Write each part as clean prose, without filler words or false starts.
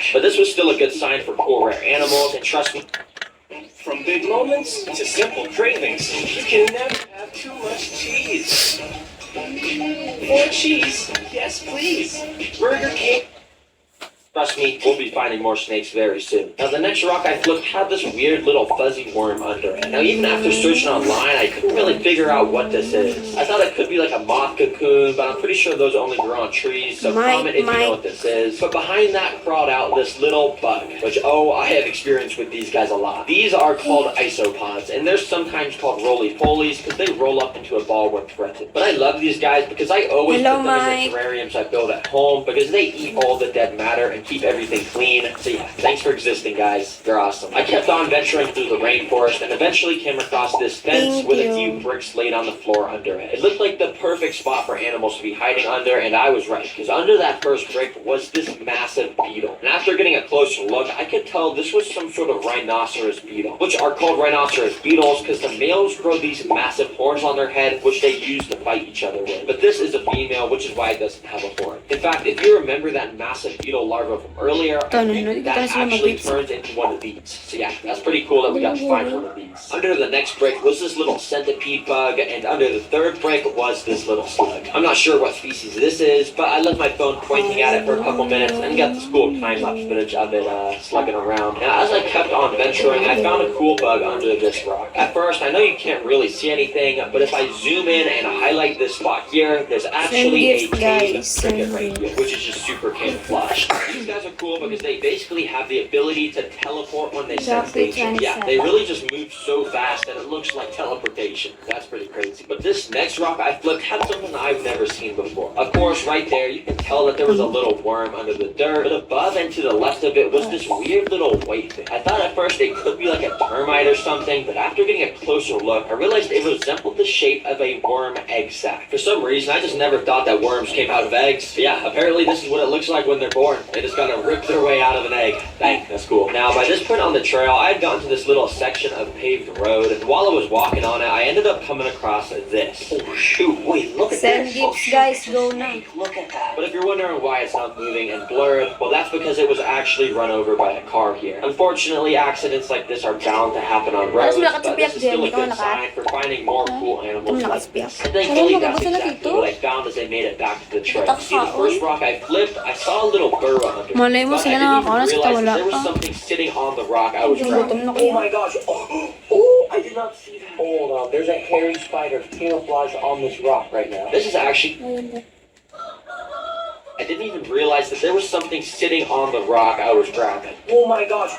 much. But this was still a good sign for cool rare animals, and trust me, from big moments to simple cravings, you can never have too much cheese. More cheese, yes please. Burger King. Trust me, we'll be finding more snakes very soon. Now the next rock I flipped had this weird little fuzzy worm under it. Now even after searching online, I couldn't really figure out what this is. I thought it could be like a moth cocoon, but I'm pretty sure those only grow on trees, so comment if you know what this is. But behind that crawled out this little bug, which I have experience with these guys a lot. These are called isopods, and they're sometimes called roly-polies because they roll up into a ball when threatened. But I love these guys because I always put them in the terrariums I build at home because they eat all the dead matter and keep everything clean. So yeah, thanks for existing, guys. They're awesome. I kept on venturing through the rainforest and eventually came across this fence with a few bricks laid on the floor under it. It looked like the perfect spot for animals to be hiding under, and I was right, because under that first brick was this massive beetle. And after getting a closer look, I could tell this was some sort of rhinoceros beetle, which are called rhinoceros beetles because the males grow these massive horns on their head, which they use to fight each other with. But this is a female, which is why it doesn't have a horn. In fact, if you remember that massive beetle larva from earlier, I think that actually turns into one of these. So yeah, that's pretty cool that we got to find one of these. Under the next brick was this little centipede bug, and under the third brick was this little slug. I'm not sure what species this is, but I left my phone pointing at it for a couple minutes and got this cool time-lapse footage of it slugging around. Now as I kept on venturing, I found a cool bug under this rock. At first, I know you can't really see anything, but if I zoom in and highlight this spot here, there's actually a cave cricket right here, which is just super camouflaged. These guys are cool because they basically have the ability to teleport when they sense danger. Yeah, they really just move so fast that it looks like teleportation. That's pretty crazy. But this next rock I flipped had something I've never seen before. Of course, right there, you can tell that there was a little worm under the dirt, but above and to the left of it was this weird little white thing. I thought at first it could be like a termite or something, but after getting a closer look, I realized it resembled the shape of a worm egg sac. For some reason, I just never thought that worms came out of eggs. But yeah, apparently this is what it looks like when they're born. They just gotta rip their way out of an egg. Dang, that's cool. Now, by this point on the trail, I had gotten to this little section of paved road, and while I was walking on it, I ended up coming across this. Oh shoot, wait, look at this. Oh, guys, go now. Look at that. But if you're wondering why it's not moving and blurred, well, that's because it was actually run over by a car here. Unfortunately, accidents like this are bound to happen on roads, but this is still a good sign for finding more cool animals like this. And thankfully, that's exactly what I found as I made it back to the trail. See, the first rock I flipped, I saw a little burrow under it. But I didn't even realize that there was something sitting on the rock I was grabbing. Oh my gosh. Oh, I did not see that. Hold on, there's a hairy spider camouflage on this rock right now. This is actually... I didn't even realize that there was something sitting on the rock I was grabbing. Oh my gosh.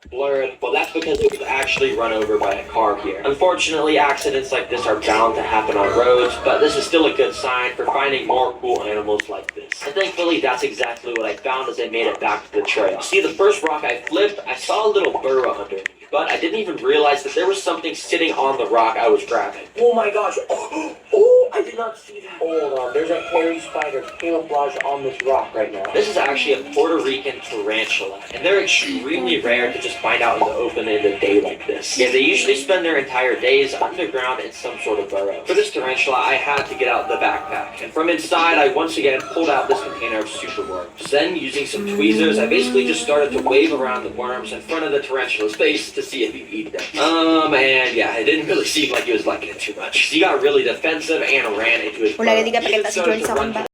Blurred. Well, that's because it was actually run over by a car here. Unfortunately, accidents like this are bound to happen on roads, but this is still a good sign for finding more cool animals like this. And thankfully, that's exactly what I found as I made it back to the trail. See, the first rock I flipped, I saw a little burrow underneath, but I didn't even realize that there was something sitting on the rock I was grabbing. Oh my gosh. Oh, I did not see that. Hold on, there's a hairy spider camouflage on this rock right now. This is actually a Puerto Rican tarantula, and they're extremely rare to just find out in the open in a day like this. Yeah, they usually spend their entire days underground in some sort of burrow. For this tarantula, I had to get out the backpack, and from inside, I once again pulled out this container of super worms. Then, using some tweezers, I basically just started to wave around the worms in front of the tarantula's face to see if he'd eat them. And yeah, it didn't really seem like he was liking it too much. He got really defensive and ran into his burrow. He even started to run to